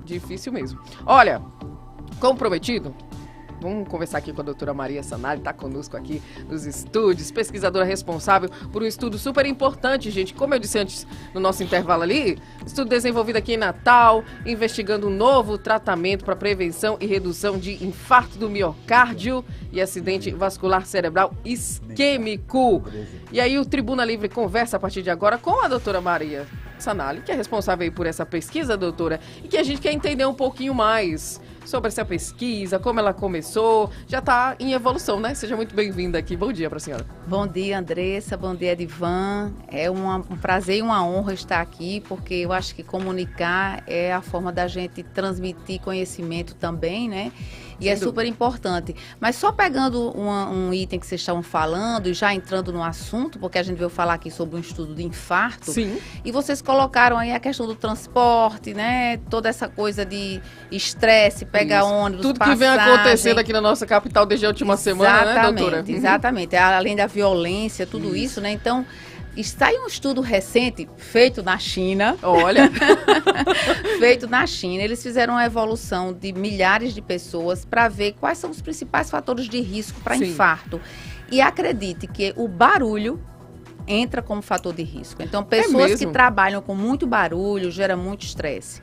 Difícil mesmo. Olha, como prometido, vamos conversar aqui com a doutora Maria Sanali, está conosco aqui nos estúdios, pesquisadora responsável por um estudo super importante, gente. Como eu disse antes no nosso intervalo ali, estudo desenvolvido aqui em Natal, investigando um novo tratamento para prevenção e redução de infarto do miocárdio e acidente vascular cerebral isquêmico. E aí o Tribuna Livre conversa a partir de agora com a doutora Maria Sanali, que é responsável aí por essa pesquisa, doutora, e que a gente quer entender um pouquinho mais sobre essa pesquisa, como ela começou, já está em evolução, né? Seja muito bem-vinda aqui. Bom dia para a senhora. Bom dia, Andressa. Bom dia, Edivan. É um prazer e uma honra estar aqui, porque eu acho que comunicar é a forma da gente transmitir conhecimento também, né? E é super importante. Mas só pegando um item que vocês estavam falando e já entrando no assunto, porque a gente veio falar aqui sobre um estudo de infarto. Sim. E vocês colocaram aí a questão do transporte, né? Toda essa coisa de estresse, pegar ônibus, tudo passagem. Que vem acontecendo aqui na nossa capital desde a última semana, né, doutora? Exatamente. Além da violência, tudo isso, né? Então, está aí um estudo recente, feito na China. Olha! Feito na China. Eles fizeram uma evolução de milhares de pessoas para ver quais são os principais fatores de risco para infarto. E acredite que o barulho entra como fator de risco. Então, pessoas que trabalham com muito barulho gera muito estresse.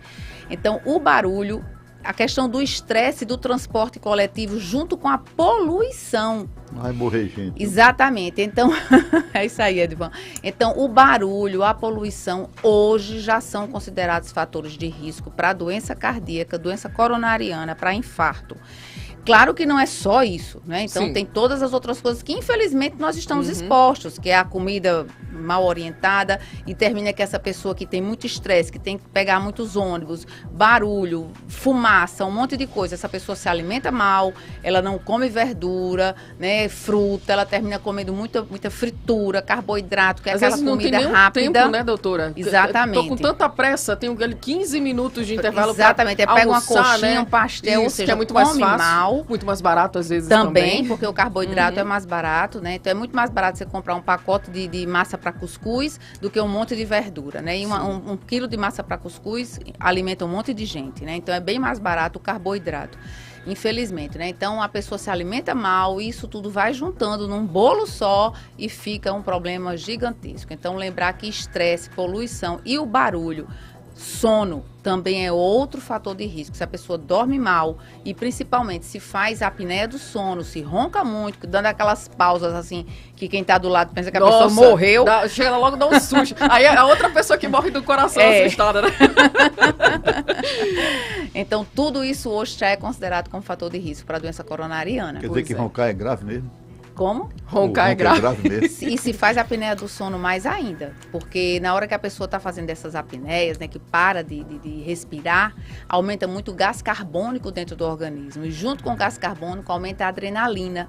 Então, o barulho, a questão do estresse do transporte coletivo junto com a poluição. Vai morrer, gente. Exatamente. Então, é isso aí, Edvan. Então, o barulho, a poluição, hoje já são considerados fatores de risco para doença cardíaca, doença coronariana, para infarto. Claro que não é só isso, né? Então, tem todas as outras coisas que, infelizmente, nós estamos expostos, que é a comida mal orientada e termina que essa pessoa que tem muito estresse, que tem que pegar muitos ônibus, barulho, fumaça, um monte de coisa. Essa pessoa se alimenta mal, ela não come verdura, né? Fruta, ela termina comendo muita fritura, carboidrato, que é aquela comida rápida. Tempo, né, doutora? Exatamente. Tô com tanta pressa, tenho 15 minutos de intervalo. Exatamente, pra pega uma almoçar, coxinha, né? um pastel, ou seja, que é muito mais fácil. Mal. Muito mais barato, às vezes, também. Porque o carboidrato é mais barato, né? Então, é muito mais barato você comprar um pacote de massa para cuscuz do que um monte de verdura, né? E um quilo de massa para cuscuz alimenta um monte de gente, né? Então, é bem mais barato o carboidrato, infelizmente, né? Então, a pessoa se alimenta mal, isso tudo vai juntando num bolo só e fica um problema gigantesco. Então, lembrar que estresse, poluição e o barulho, sono também é outro fator de risco. Se a pessoa dorme mal e principalmente se faz apneia do sono, se ronca muito, dando aquelas pausas assim, que quem tá do lado pensa que a pessoa morreu. Chega logo, dá um susto. Aí a outra pessoa que morre do coração assustada, né? Então, tudo isso hoje já é considerado como fator de risco para a doença coronariana. Quer dizer que roncar é grave mesmo? Como? Roncar é grave. Mesmo. E se faz a apneia do sono mais ainda, porque na hora que a pessoa está fazendo essas apneias, né, que para de respirar, aumenta muito o gás carbônico dentro do organismo. E junto com o gás carbônico aumenta a adrenalina.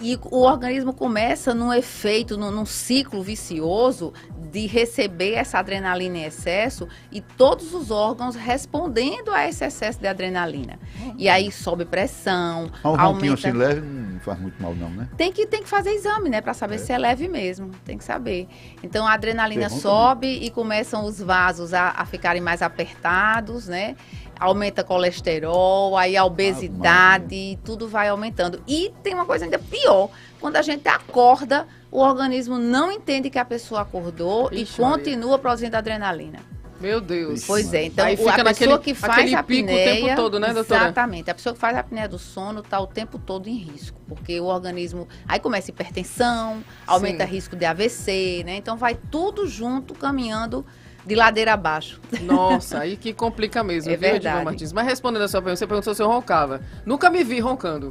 E o organismo começa num efeito, num ciclo vicioso de receber essa adrenalina em excesso e todos os órgãos respondendo a esse excesso de adrenalina. E aí sobe pressão, ronquinho assim leve não faz muito mal não, né? Tem que fazer exame, né, para saber se é leve mesmo, tem que saber. Então a adrenalina sobe e começam os vasos a ficarem mais apertados, né? Aumenta colesterol, aí a obesidade, tudo vai aumentando. E tem uma coisa ainda pior, quando a gente acorda, o organismo não entende que a pessoa acordou e continua produzindo adrenalina. Meu Deus. Pois é, então aí fica a pessoa que faz a apneia, o tempo todo, né, doutora? Exatamente, a pessoa que faz a apneia do sono está o tempo todo em risco, porque o organismo, aí começa hipertensão, aumenta risco de AVC, né, então vai tudo junto caminhando de ladeira abaixo. Nossa, aí que complica mesmo, viu, Edivan Martins? Mas respondendo a sua pergunta, você perguntou se eu roncava. Nunca me vi roncando.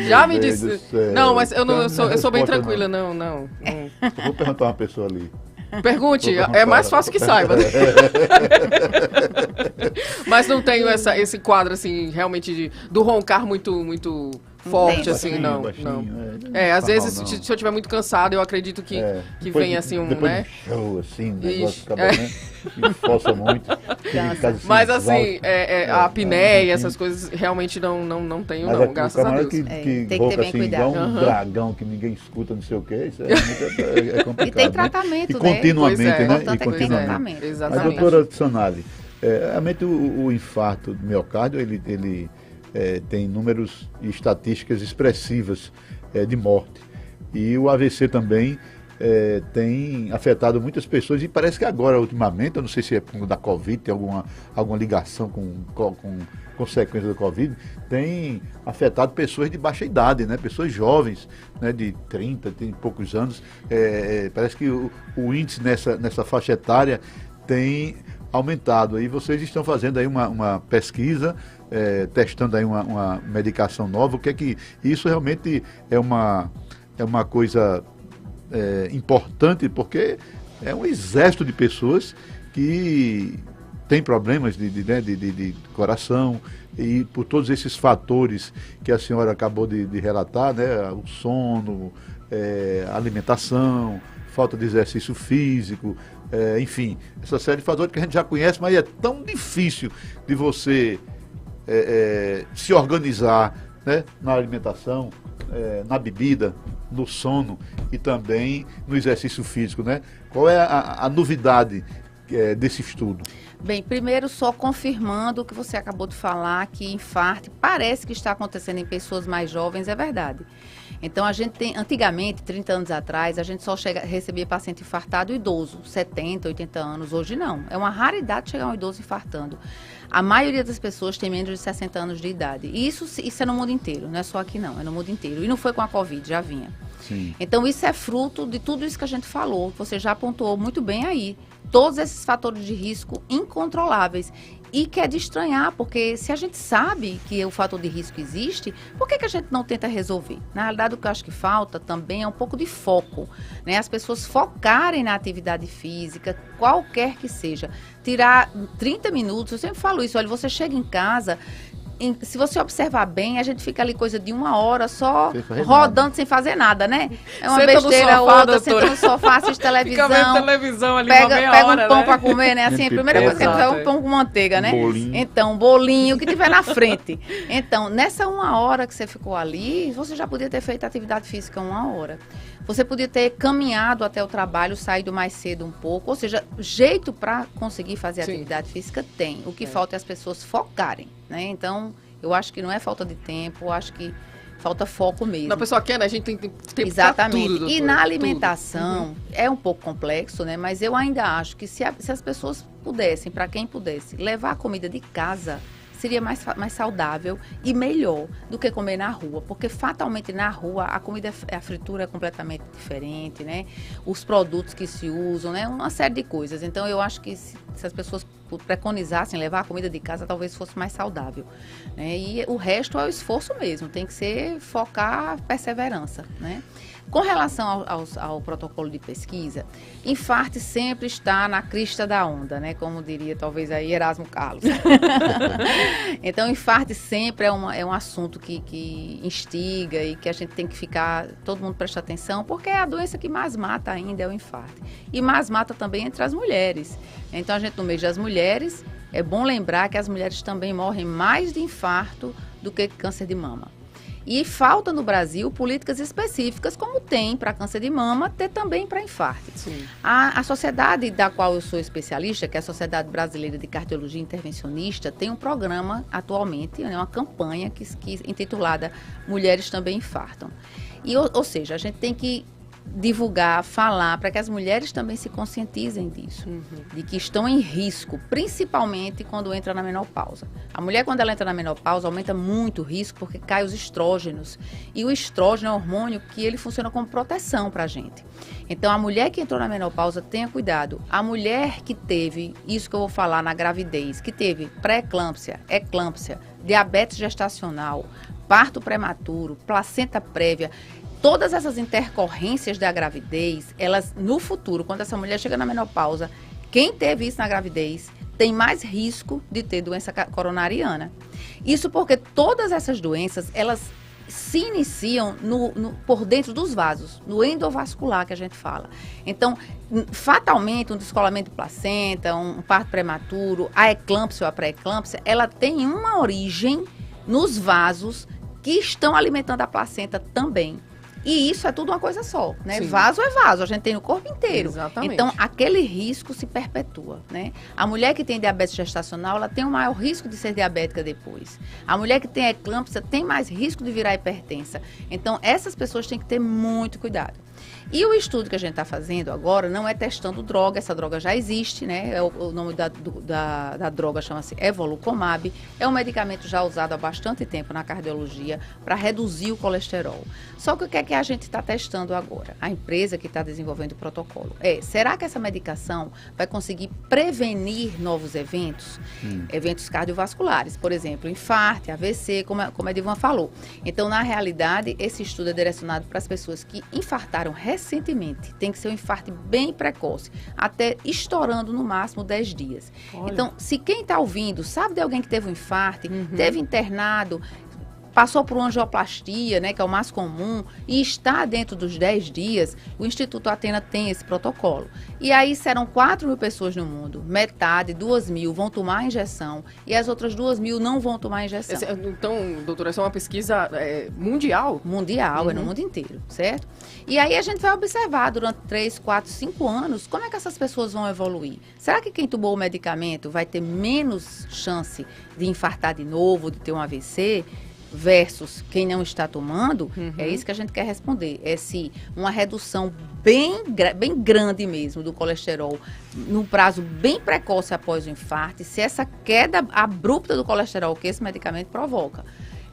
Já me disse. Não, mas eu sou bem tranquila, não. Vou perguntar a uma pessoa ali. Pergunte, é mais fácil que saiba. Mas não tenho esse quadro, assim, realmente do roncar muito forte, assim, não. Às vezes, se eu estiver muito cansado, eu acredito que vem assim depois né? Show, assim, o negócio acaba, né? E força muito. câncer. Mas assim, a apneia, essas coisas realmente não tenho, não, graças a Deus. Que tem que ter rouca bem assim, cuidado. igual um dragão que ninguém escuta, não sei o quê, isso é complicado. E tem né? tratamento, E né? continuamente, Pois é. né? O importante é E que tem continuamente. tratamento. Mas, Exatamente. doutora Sonali, realmente o infarto do miocárdio, ele tem números e estatísticas expressivas de morte. E o AVC também tem afetado muitas pessoas e parece que agora, ultimamente, eu não sei se é por conta da Covid, tem alguma ligação com consequência da Covid, tem afetado pessoas de baixa idade, né? Pessoas jovens, né? De 30 e poucos anos. Parece que o índice nessa faixa etária tem aumentado. E vocês estão fazendo aí uma pesquisa, testando aí uma medicação nova. O que é que isso realmente é uma coisa importante, porque é um exército de pessoas que tem problemas de coração, e por todos esses fatores que a senhora acabou de relatar, né? O sono, alimentação, falta de exercício físico, enfim, essa série de fatores que a gente já conhece, mas é tão difícil de você se organizar, né? Na alimentação, na bebida, no sono e também no exercício físico, né? Qual é a novidade desse estudo? Bem, primeiro só confirmando o que você acabou de falar, que infarto parece que está acontecendo em pessoas mais jovens, é verdade. Então, a gente tem, antigamente, 30 anos atrás, a gente só recebia paciente infartado idoso, 70, 80 anos. Hoje não. É uma raridade chegar um idoso infartando. A maioria das pessoas tem menos de 60 anos de idade. E isso é no mundo inteiro, não é só aqui não, é no mundo inteiro. E não foi com a Covid, já vinha. Sim. Então, isso é fruto de tudo isso que a gente falou. Você já apontou muito bem aí. Todos esses fatores de risco incontroláveis. E que é de estranhar, porque se a gente sabe que o fator de risco existe, por que a gente não tenta resolver? Na realidade, o que eu acho que falta também é um pouco de foco, né? As pessoas focarem na atividade física, qualquer que seja. Tirar 30 minutos, eu sempre falo isso, olha, você chega em casa... Se você observar bem, a gente fica ali coisa de 1 hora só rodando sem fazer nada, né? É uma Senta besteira, no sofá, outra, doutora. senta no sofá, assiste televisão. Fica vendo televisão ali Pega, uma meia pega hora, um pão né? pra comer, né? Assim, a primeira coisa que a gente faz é um pão com manteiga, né? Bolinho. Então, bolinho, o que tiver na frente. Então, nessa 1 hora que você ficou ali, você já podia ter feito atividade física 1 hora. Você podia ter caminhado até o trabalho, saído mais cedo um pouco. Ou seja, jeito para conseguir fazer atividade física tem. O que falta é as pessoas focarem, né? Então... Eu acho que não é falta de tempo, eu acho que falta foco mesmo. Na pessoa quer, né? A gente tem tempo Exatamente. pra tudo, doutora, e na alimentação, é um pouco complexo, né? Mas eu ainda acho que se as pessoas pudessem, para quem pudesse, levar a comida de casa, seria mais saudável e melhor do que comer na rua. Porque fatalmente na rua a comida, a fritura é completamente diferente, né? Os produtos que se usam, né? Uma série de coisas. Então eu acho que se as pessoas preconizassem levar a comida de casa, talvez fosse mais saudável, né? E o resto é o esforço mesmo, tem que ser focar perseverança, né? Com relação ao protocolo de pesquisa, infarto sempre está na crista da onda, né? Como diria talvez aí Erasmo Carlos. Então, infarto sempre é um assunto que instiga e que a gente tem que ficar, todo mundo presta atenção, porque é a doença que mais mata ainda é o infarto. E mais mata também entre as mulheres. Então, a gente no mês das mulheres, é bom lembrar que as mulheres também morrem mais de infarto do que câncer de mama. E falta no Brasil políticas específicas, como tem para câncer de mama, ter também para infarto. A sociedade da qual eu sou especialista, que é a Sociedade Brasileira de Cardiologia Intervencionista, tem um programa atualmente, né, uma campanha que intitulada Mulheres Também Infartam. E, ou seja, a gente tem que divulgar, falar, para que as mulheres também se conscientizem disso, de que estão em risco, principalmente quando entra na menopausa. A mulher, quando ela entra na menopausa, aumenta muito o risco, porque cai os estrógenos. E o estrógeno é um hormônio que ele funciona como proteção para a gente. Então, a mulher que entrou na menopausa, tenha cuidado. A mulher que teve, isso que eu vou falar na gravidez, que teve pré-eclâmpsia, eclâmpsia, diabetes gestacional, parto prematuro, placenta prévia, todas essas intercorrências da gravidez, elas, no futuro, quando essa mulher chega na menopausa, quem teve isso na gravidez tem mais risco de ter doença coronariana. Isso porque todas essas doenças, elas se iniciam por dentro dos vasos, no endovascular que a gente fala. Então, fatalmente, um descolamento de placenta, um parto prematuro, a eclâmpsia ou a pré-eclâmpsia, ela tem uma origem nos vasos que estão alimentando a placenta também. E isso é tudo uma coisa só, né? Sim. Vaso é vaso, a gente tem no corpo inteiro. Exatamente. Então, aquele risco se perpetua, né? A mulher que tem diabetes gestacional, ela tem um maior risco de ser diabética depois. A mulher que tem eclâmpsia tem mais risco de virar hipertensa. Então, essas pessoas têm que ter muito cuidado. E o estudo que a gente está fazendo agora não é testando droga, essa droga já existe, né? O nome da droga chama-se Evolucumab, é um medicamento já usado há bastante tempo na cardiologia para reduzir o colesterol. Só que o que é que a gente está testando agora? A empresa que está desenvolvendo o protocolo será que essa medicação vai conseguir prevenir novos eventos? Eventos cardiovasculares, por exemplo, infarto, AVC, como a Edilvan falou. Então, na realidade, esse estudo é direcionado para as pessoas que infartaram recentemente. Tem que ser um infarto bem precoce, até estourando no máximo 10 dias. Olha. Então, se quem está ouvindo sabe de alguém que teve um infarto, teve internado, passou por uma angioplastia, né, que é o mais comum, e está dentro dos 10 dias, o Instituto Athena tem esse protocolo. E aí serão 4.000 pessoas no mundo, metade, 2.000 vão tomar a injeção, e as outras 2.000 não vão tomar a injeção. Então, doutora, essa é uma pesquisa mundial? Mundial, é no mundo inteiro, certo? E aí a gente vai observar durante 3, 4, 5 anos como é que essas pessoas vão evoluir. Será que quem tomou o medicamento vai ter menos chance de infartar de novo, de ter um AVC? Versus quem não está tomando, é isso que a gente quer responder. É se uma redução bem grande mesmo do colesterol, num prazo bem precoce após o infarto, se essa queda abrupta do colesterol que esse medicamento provoca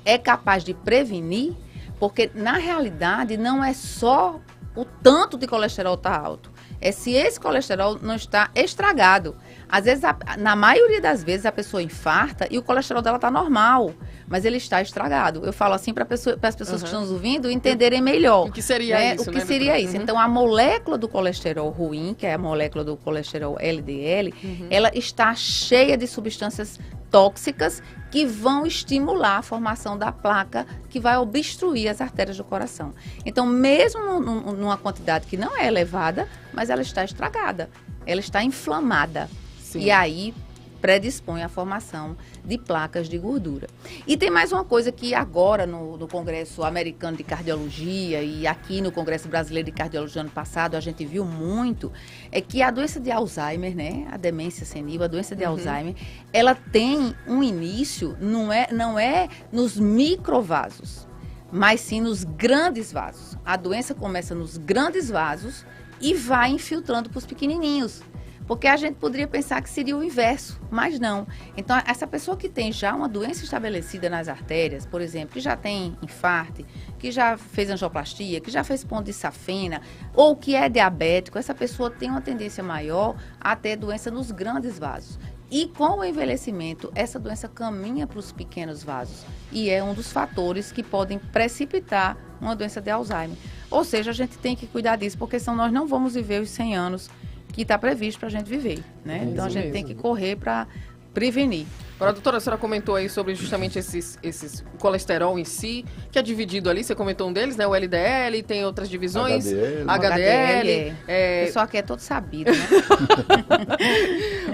é capaz de prevenir, porque na realidade não é só o tanto de colesterol estar alto, é se esse colesterol não está estragado. Às vezes, na maioria das vezes, a pessoa infarta e o colesterol dela está normal, mas ele está estragado. Eu falo assim para as pessoas que estão nos ouvindo entenderem melhor. O que seria isso, O que seria isso? Então, a molécula do colesterol ruim, que é a molécula do colesterol LDL, ela está cheia de substâncias tóxicas que vão estimular a formação da placa que vai obstruir as artérias do coração. Então, mesmo numa quantidade que não é elevada, mas ela está estragada, ela está inflamada. Sim. E aí predispõe à formação de placas de gordura. E tem mais uma coisa que agora no Congresso Americano de Cardiologia e aqui no Congresso Brasileiro de Cardiologia ano passado a gente viu muito, é que a doença de Alzheimer, né, a demência senil, a doença de Alzheimer, ela tem um início, não é nos microvasos, mas sim nos grandes vasos. A doença começa nos grandes vasos e vai infiltrando para os pequenininhos. Porque a gente poderia pensar que seria o inverso, mas não. Então, essa pessoa que tem já uma doença estabelecida nas artérias, por exemplo, que já tem infarto, que já fez angioplastia, que já fez ponto de safena, ou que é diabético, essa pessoa tem uma tendência maior a ter doença nos grandes vasos. E com o envelhecimento, essa doença caminha para os pequenos vasos. E é um dos fatores que podem precipitar uma doença de Alzheimer. Ou seja, a gente tem que cuidar disso, porque senão nós não vamos viver os 100 anos que está previsto para a gente viver, né? Então, a gente tem que correr para prevenir. Agora, doutora, a senhora comentou aí sobre justamente esses colesterol em si, que é dividido ali, você comentou um deles, né? O LDL, tem outras divisões. HDL. O pessoal aqui é todo sabido, né?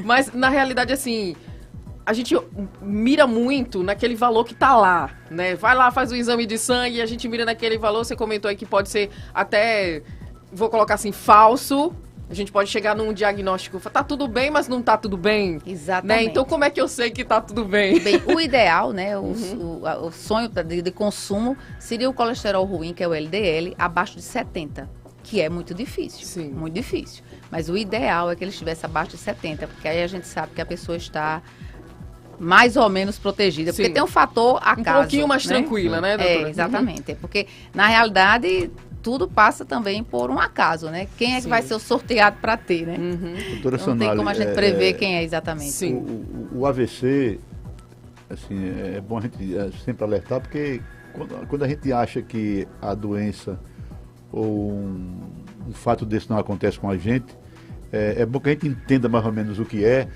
Mas, na realidade, assim, a gente mira muito naquele valor que tá lá, né? Vai lá, faz o exame de sangue e a gente mira naquele valor, você comentou aí que pode ser até, vou colocar assim, falso. A gente pode chegar num diagnóstico, tá tudo bem, mas não tá tudo bem. Exatamente. Né? Então, como é que eu sei que tá tudo bem? Bem, o ideal, né, o sonho de consumo seria o colesterol ruim, que é o LDL, abaixo de 70, que é muito difícil. Sim. Muito difícil. Mas o ideal é que ele estivesse abaixo de 70, porque aí a gente sabe que a pessoa está mais ou menos protegida. Porque tem um fator acaso. Um pouquinho mais tranquila, né, doutora? Exatamente. Porque, na realidade, tudo passa também por um acaso, né? Quem é que vai ser o sorteado para ter, né? Doutora Não Sonali, tem como a gente prever quem é exatamente. Sim. O AVC, assim, é bom a gente sempre alertar, porque quando a gente acha que a doença ou um fato desse não acontece com a gente, é bom que a gente entenda mais ou menos o que é,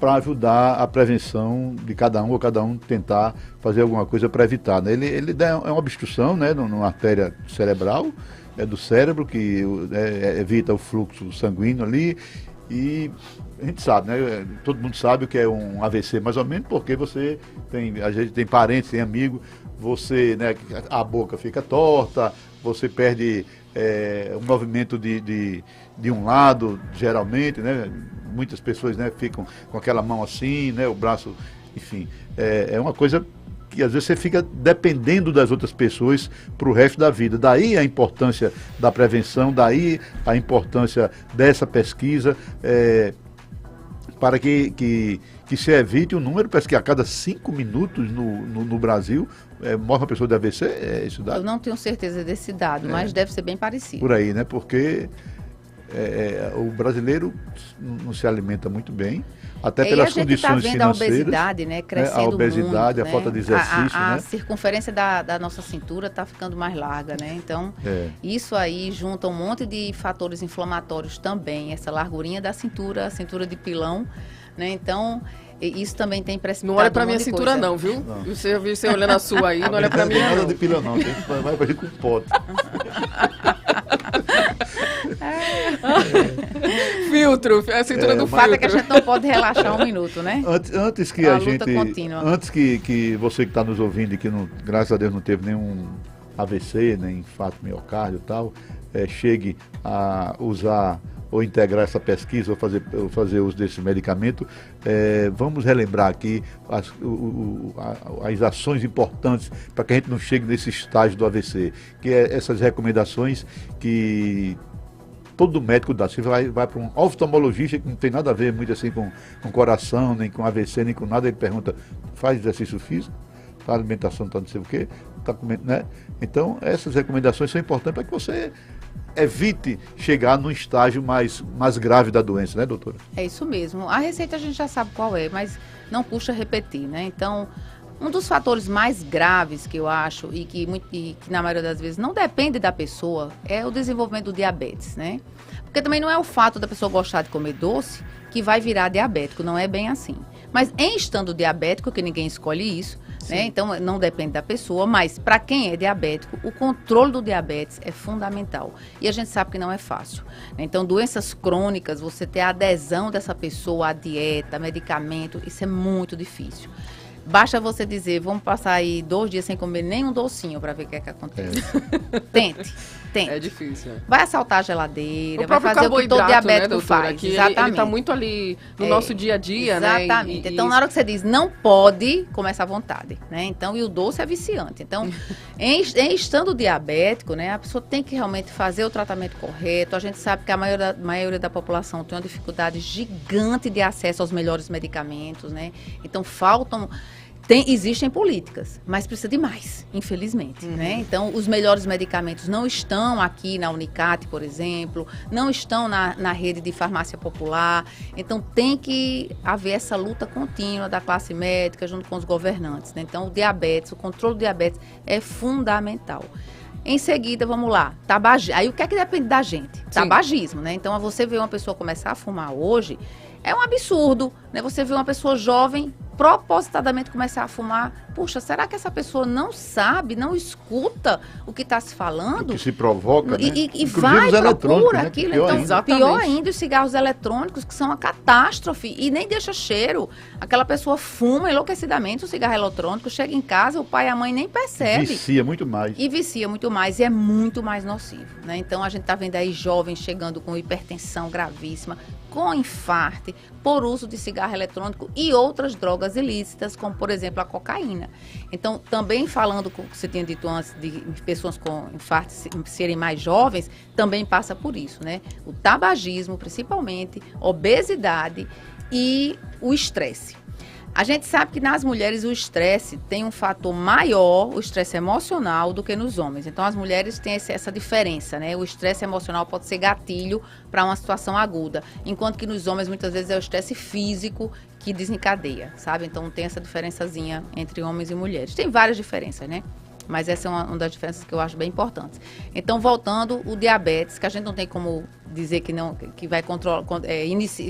para ajudar a prevenção de cada um, ou cada um tentar fazer alguma coisa para evitar, né? Ele é uma obstrução, né, numa artéria cerebral, do cérebro, que evita o fluxo sanguíneo ali, e a gente sabe, né, todo mundo sabe o que é um AVC, mais ou menos, porque a gente tem parentes, tem amigo, você, né, a boca fica torta, você perde o movimento de um lado, geralmente, né, muitas pessoas, né, ficam com aquela mão assim, né, o braço, enfim, é uma coisa que às vezes você fica dependendo das outras pessoas para o resto da vida. Daí a importância da prevenção, daí a importância dessa pesquisa, para que se evite um número, parece que a cada 5 minutos no Brasil morre uma pessoa de AVC, é isso dado? Eu não tenho certeza desse dado, mas deve ser bem parecido. Por aí, né? Porque o brasileiro não se alimenta muito bem, até pelas condições financeiras. A gente está vendo a obesidade, né, crescendo muito. A obesidade, muito, a falta de exercício. A circunferência da nossa cintura está ficando mais larga, né? Então, isso aí junta um monte de fatores inflamatórios também, essa largurinha da cintura, a cintura de pilão, né? Então, isso também tem precipitado. Não olha pra minha cintura não, viu? Não. Você olhando a sua aí, não olha pra mim não. Não tem nada de pilão não, vai pra gente com pote. Filtro, a cintura do filtro. O fato é que a gente não pode relaxar um minuto, né? Antes que antes que você que está nos ouvindo e que graças a Deus não teve nenhum AVC, nem infarto miocárdio e tal, chegue a usar ou integrar essa pesquisa, ou fazer uso desse medicamento, vamos relembrar aqui as ações importantes para que a gente não chegue nesse estágio do AVC, que é essas recomendações que todo médico dá. Você vai para um oftalmologista que não tem nada a ver muito assim com coração, nem com AVC, nem com nada, ele pergunta, faz exercício físico? A alimentação está não sei o quê? Tá comendo, né? Então, essas recomendações são importantes para que você evite chegar num estágio mais grave da doença, né, doutora? É isso mesmo. A receita a gente já sabe qual é, mas não custa repetir, né? Então, um dos fatores mais graves que eu acho e que na maioria das vezes não depende da pessoa é o desenvolvimento do diabetes, né? Porque também não é o fato da pessoa gostar de comer doce que vai virar diabético, não é bem assim. Mas em estando diabético, que ninguém escolhe isso, né? Então não depende da pessoa, mas para quem é diabético, o controle do diabetes é fundamental. E a gente sabe que não é fácil, né? Então, doenças crônicas, você ter a adesão dessa pessoa à dieta, medicamento, isso é muito difícil. Basta você dizer, vamos passar aí 2 dias sem comer nenhum docinho para ver o que é que acontece. Tente. É difícil. Vai assaltar a geladeira, vai fazer o que todo diabético, né, faz. Exatamente. Ele está muito ali no nosso dia a dia, exatamente. Né? Então, na hora que você diz não pode, começa à vontade, né? Então, e o doce é viciante. Então, em estando diabético, né, a pessoa tem que realmente fazer o tratamento correto. A gente sabe que a maioria da população tem uma dificuldade gigante de acesso aos melhores medicamentos, né? Então, existem políticas, mas precisa de mais, infelizmente, né? Então, os melhores medicamentos não estão aqui na Unicate, por exemplo, não estão na rede de farmácia popular. Então, tem que haver essa luta contínua da classe médica junto com os governantes, né? Então, o controle do diabetes é fundamental. Em seguida, vamos lá, tabagismo. Aí, o que é que depende da gente? Sim. Tabagismo, né? Então, você vê uma pessoa começar a fumar hoje, é um absurdo, né? Você vê uma pessoa jovem propositadamente começar a fumar. Puxa, será que essa pessoa não sabe, não escuta o que está se falando? O que se provoca, né? E vai, procura aquilo. Pior então, pior ainda, os cigarros eletrônicos, que são uma catástrofe e nem deixa cheiro. Aquela pessoa fuma enlouquecidamente o cigarro eletrônico, chega em casa, o pai e a mãe nem percebem. Vicia muito mais. E vicia muito mais, e é muito mais nocivo, né? Então, a gente está vendo aí jovens chegando com hipertensão gravíssima, com infarto, por uso de cigarro eletrônico e outras drogas ilícitas, como, por exemplo, a cocaína. Então, também falando com o que você tinha dito antes, de pessoas com infarto serem mais jovens, também passa por isso, né? O tabagismo, principalmente, obesidade e o estresse. A gente sabe que nas mulheres o estresse tem um fator maior, o estresse emocional, do que nos homens. Então, as mulheres têm essa diferença, né? O estresse emocional pode ser gatilho para uma situação aguda, enquanto que nos homens, muitas vezes, é o estresse físico que desencadeia, sabe? Então, tem essa diferençazinha entre homens e mulheres. Tem várias diferenças, né? Mas essa é uma das diferenças que eu acho bem importantes. Então, voltando, o diabetes, que a gente não tem como dizer que vai controlar,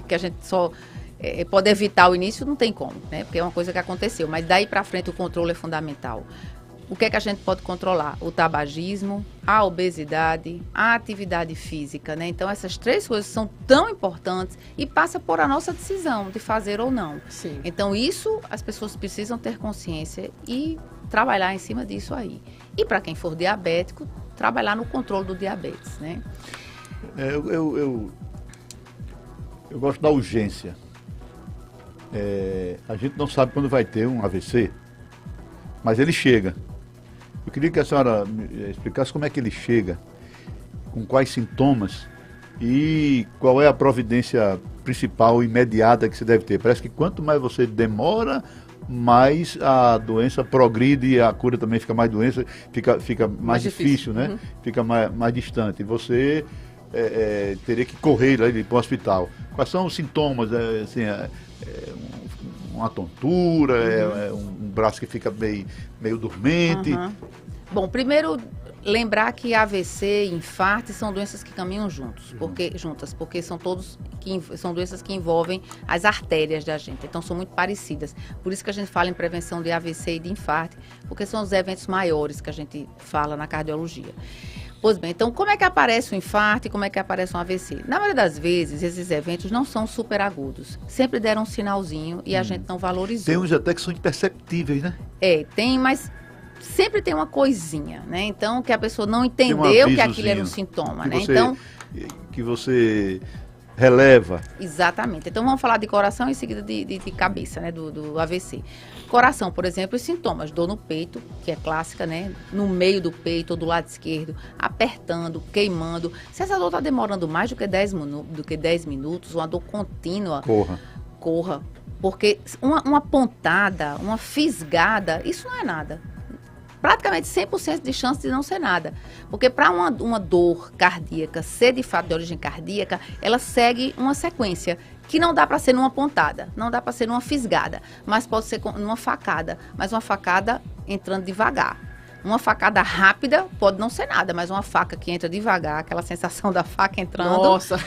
que a gente só pode evitar o início, não tem como, né? Porque é uma coisa que aconteceu. Mas daí para frente o controle é fundamental. O que é que a gente pode controlar? O tabagismo, a obesidade, a atividade física, né? Então, essas 3 coisas são tão importantes e passa por a nossa decisão de fazer ou não. Sim. Então, isso as pessoas precisam ter consciência e trabalhar em cima disso aí. E para quem for diabético, trabalhar no controle do diabetes, né? Eu gosto da urgência. A gente não sabe quando vai ter um AVC, mas ele chega. Eu queria que a senhora me explicasse como é que ele chega, com quais sintomas e qual é a providência principal, imediata que você deve ter. Parece que quanto mais você demora, mais a doença progride e a cura também fica mais doença, fica mais difícil, né? Uhum. Fica mais distante. E você teria que correr para o hospital. Quais são os sintomas? Uma tontura, um braço que fica meio dormente. Uhum. Bom, primeiro lembrar que AVC e infarto são doenças que caminham juntas, porque são são doenças que envolvem as artérias da gente, então são muito parecidas. Por isso que a gente fala em prevenção de AVC e de infarto, porque são os eventos maiores que a gente fala na cardiologia. Pois bem, então como é que aparece o infarto e como é que aparece um AVC? Na maioria das vezes, esses eventos não são super agudos. Sempre deram um sinalzinho e a gente não valorizou. Tem uns até que são imperceptíveis, né? Tem, mas sempre tem uma coisinha, né? Então, que a pessoa não entendeu que aquilo era um sintoma, né? Que você releva. Exatamente. Então, vamos falar de coração e em seguida de cabeça, né? Do AVC. Coração, por exemplo, os sintomas. Dor no peito, que é clássica, né? No meio do peito ou do lado esquerdo, apertando, queimando. Se essa dor está demorando mais do que 10 minutos, uma dor contínua, corra. Porque uma pontada, uma fisgada, isso não é nada. Praticamente 100% de chance de não ser nada. Porque para uma dor cardíaca ser de fato de origem cardíaca, ela segue uma sequência que não dá para ser numa pontada, não dá para ser numa fisgada, mas pode ser numa facada, mas uma facada entrando devagar. Uma facada rápida pode não ser nada, mas uma faca que entra devagar, aquela sensação da faca entrando... Nossa!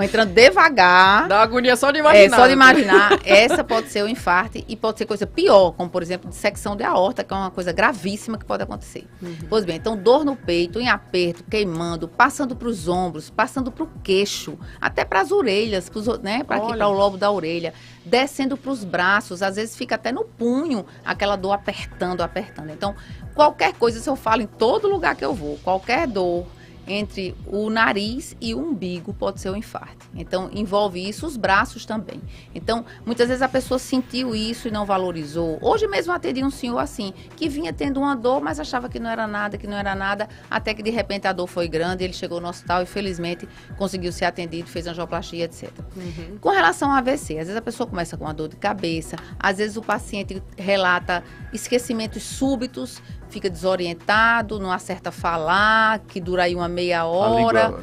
Entrando devagar... Dá agonia só de imaginar. Só de imaginar. Essa pode ser o infarto e pode ser coisa pior, como, por exemplo, dissecção de aorta, que é uma coisa gravíssima que pode acontecer. Uhum. Pois bem, então, dor no peito, em aperto, queimando, passando para os ombros, passando para o queixo, até para as orelhas, né, para o lobo da orelha, descendo para os braços, às vezes fica até no punho, aquela dor apertando. Então, qualquer coisa, se eu falo em todo lugar que eu vou, qualquer dor entre o nariz e o umbigo pode ser o infarto. Então, envolve isso, os braços também. Então, muitas vezes a pessoa sentiu isso e não valorizou. Hoje mesmo atendi um senhor assim, que vinha tendo uma dor, mas achava que não era nada, até que de repente a dor foi grande, ele chegou no hospital e felizmente conseguiu ser atendido, fez angioplastia, etc. Uhum. Com relação ao AVC, às vezes a pessoa começa com uma dor de cabeça, às vezes o paciente relata esquecimentos súbitos, fica desorientado, não acerta falar, que dura aí uma meia hora,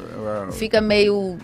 fica meio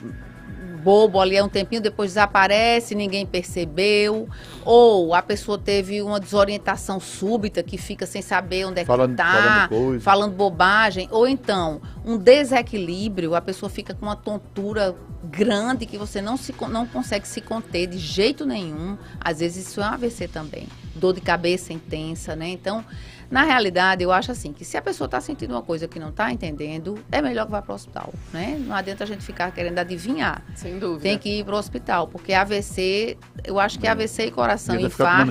bobo ali um tempinho, depois desaparece, ninguém percebeu, ou a pessoa teve uma desorientação súbita, que fica sem saber onde é que está, falando bobagem, ou então um desequilíbrio, a pessoa fica com uma tontura grande que você não consegue se conter de jeito nenhum, às vezes isso é um AVC também, dor de cabeça intensa, né? Então, na realidade, eu acho assim, que se a pessoa está sentindo uma coisa que não está entendendo, é melhor que vá para o hospital, né? Não adianta a gente ficar querendo adivinhar. Sem dúvida. Tem que ir para o hospital, porque AVC, eu acho que AVC e coração e infarto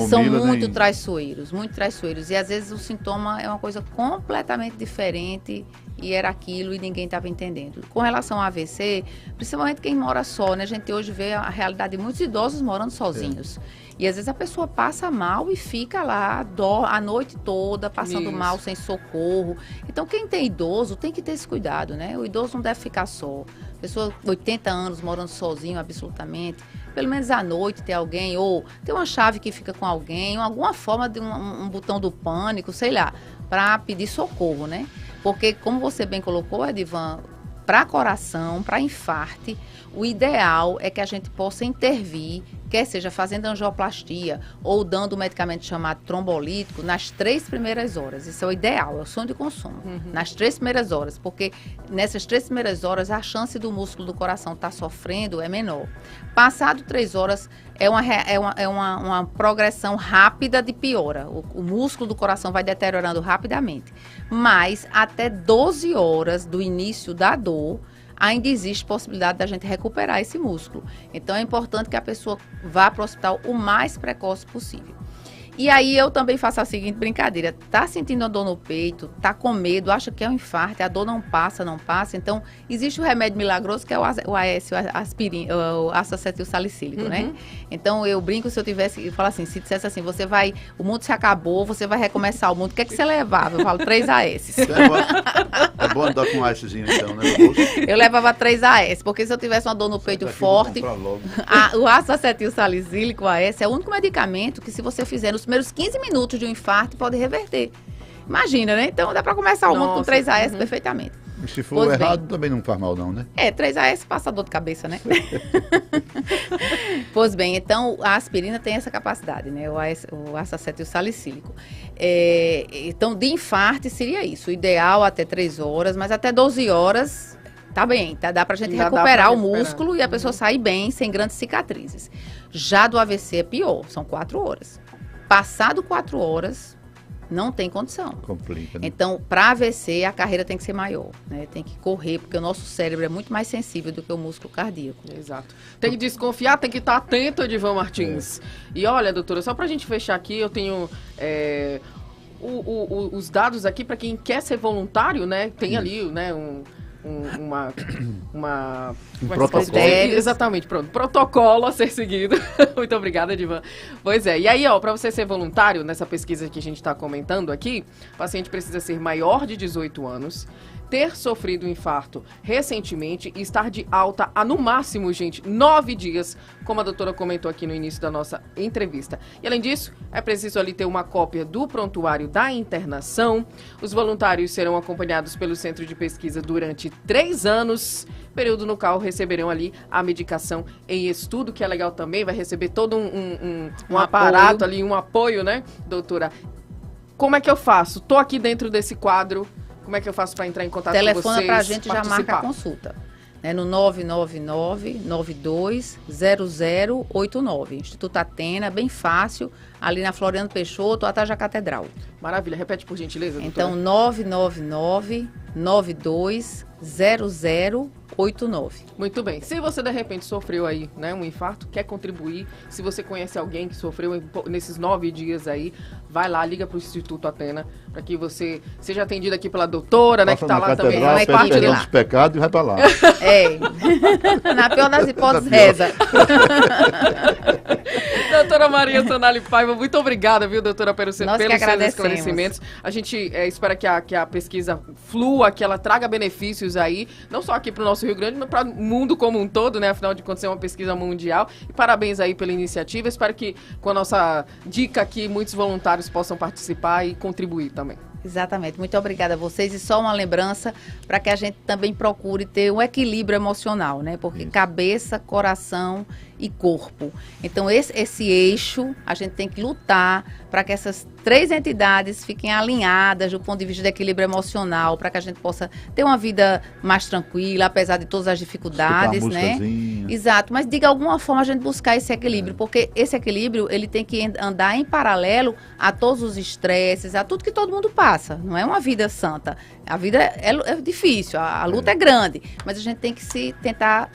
são muito traiçoeiros, muito traiçoeiros. E às vezes o sintoma é uma coisa completamente diferente e era aquilo e ninguém estava entendendo. Com relação ao AVC, principalmente quem mora só, né? A gente hoje vê a realidade de muitos idosos morando sozinhos. E às vezes a pessoa passa mal e fica lá a noite toda, passando mal, sem socorro. Então, quem tem idoso tem que ter esse cuidado, né? O idoso não deve ficar só. Pessoa 80 anos morando sozinho, absolutamente. Pelo menos à noite ter alguém, ou ter uma chave que fica com alguém, ou alguma forma de um botão do pânico, sei lá, para pedir socorro, né? Porque, como você bem colocou, Edivan, para coração, para infarte, o ideal é que a gente possa intervir, quer seja fazendo angioplastia ou dando um medicamento chamado trombolítico nas 3 primeiras horas. Isso é o ideal, é o sonho de consumo. Nas 3 primeiras horas, porque nessas 3 primeiras horas a chance do músculo do coração estar sofrendo é menor. Passado 3 horas, é uma progressão rápida de piora. O músculo do coração vai deteriorando rapidamente. Mas até 12 horas do início da dor, ainda existe possibilidade da gente recuperar esse músculo. Então, é importante que a pessoa vá para o hospital o mais precoce possível. E aí, eu também faço a seguinte brincadeira. Tá sentindo a dor no peito, tá com medo, acha que é um infarto, a dor não passa. Então, existe o remédio milagroso, que é o AS, o aspirina, o ácido acetil salicílico, né? Então, eu brinco, se eu tivesse, eu falo assim, se dissesse assim, o mundo se acabou, você vai recomeçar o mundo, o que é que você levava? Eu falo 3 AS. É bom andar com um ASzinho, então, né? No bolso. Eu levava 3 AS, porque se eu tivesse uma dor no peito forte, o ácido acetil salicílico, o AS, é o único medicamento que, se você fizer nos primeiros 15 minutos de um infarto, pode reverter. Imagina, né? Então, dá para começar o mundo com 3 AS perfeitamente. E se for errado, também não faz mal, não, né? 3 AS passa dor de cabeça, né? Pois bem, então, a aspirina tem essa capacidade, né? O ácido acetil salicílico. Então, de infarto seria isso. O ideal até 3 horas, mas até 12 horas tá bem, tá? Dá pra gente recuperar o músculo e a pessoa sair bem, sem grandes cicatrizes. Já do AVC é pior, são 4 horas. Passado 4 horas, não tem condição. Complica, né? Então, para AVC, a carreira tem que ser maior, né? Tem que correr, porque o nosso cérebro é muito mais sensível do que o músculo cardíaco. Exato. Tem que desconfiar, tem que estar atento, Edivan Martins. E olha, doutora, só pra gente fechar aqui, eu tenho os dados aqui para quem quer ser voluntário, né? Tem ali, né, um protocolo. Exatamente, pronto. Protocolo a ser seguido. Muito obrigada, Edivan. Pois é. E aí, ó, para você ser voluntário, nessa pesquisa que a gente está comentando aqui, o paciente precisa ser maior de 18 anos, ter sofrido um infarto recentemente e estar de alta há, no máximo, gente, 9 dias, como a doutora comentou aqui no início da nossa entrevista. E, além disso, é preciso ali ter uma cópia do prontuário da internação. Os voluntários serão acompanhados pelo centro de pesquisa durante 3 anos, período no qual receberão ali a medicação em estudo, que é legal também, vai receber todo um aparato ali, um apoio, né, doutora? Como é que eu faço? Tô aqui dentro desse quadro. Como é que eu faço para entrar em contato com vocês? Telefona para a gente, já marca a consulta. No 999-920089. Instituto Atena, bem fácil, ali na Floriano Peixoto, atrás da Catedral. Maravilha. Repete, por gentileza, doutora. Então, 999-920089. Muito bem. Se você, de repente, sofreu aí, né, um infarto, quer contribuir, se você conhece alguém que sofreu nesses 9 dias aí, vai lá, liga para o Instituto Atena, para que você seja atendido aqui pela doutora, né, que está lá também. Vai parte de lá. Dos pecados e vai para lá. Na pior das hipóteses, reza. Doutora Maria Sonali Paiva, muito obrigada, viu, doutora, pelos seus esclarecimentos. A gente espera que a pesquisa flua, que ela traga benefícios aí, não só aqui para o nosso Rio Grande, mas para o mundo como um todo, né? Afinal de contas, é uma pesquisa mundial. E parabéns aí pela iniciativa. Espero que com a nossa dica aqui, muitos voluntários possam participar e contribuir também. Exatamente. Muito obrigada a vocês. E só uma lembrança para que a gente também procure ter um equilíbrio emocional, né? Porque cabeça, coração e corpo. Então, esse eixo, a gente tem que lutar para que essas 3 entidades fiquem alinhadas do ponto de vista do equilíbrio emocional, para que a gente possa ter uma vida mais tranquila, apesar de todas as dificuldades, né? Exato, mas de alguma forma a gente buscar esse equilíbrio, porque esse equilíbrio, ele tem que andar em paralelo a todos os estresses, a tudo que todo mundo passa. Não é uma vida santa. A vida é difícil, a luta é grande, mas a gente tem que tentar,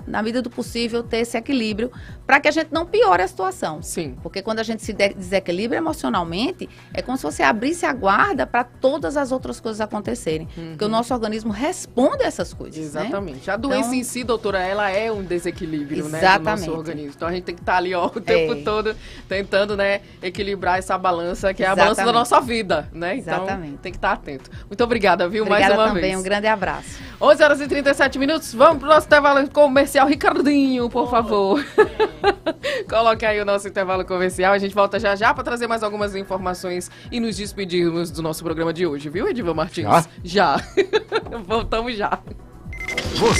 na medida do possível, ter esse equilíbrio para que a gente não piore a situação. Sim. Porque quando a gente se desequilibra emocionalmente, é como se você abrisse a guarda para todas as outras coisas acontecerem. Porque o nosso organismo responde a essas coisas. Exatamente. Né? A doença em si, doutora, ela é um desequilíbrio, né, do nosso organismo. Então a gente tem que estar ali, ó, o tempo todo tentando, né, equilibrar essa balança, que é a balança da nossa vida, né? Então tem que estar atento. Muito obrigada, viu? Obrigada mais uma também, vez. Um grande abraço. 11h37. Vamos para o nosso intervalo comercial. Ricardinho, por favor. Coloque aí o nosso intervalo comercial. A gente volta já para trazer mais algumas informações e nos despedirmos do nosso programa de hoje, viu, Edivan Martins? Já. Voltamos já. Você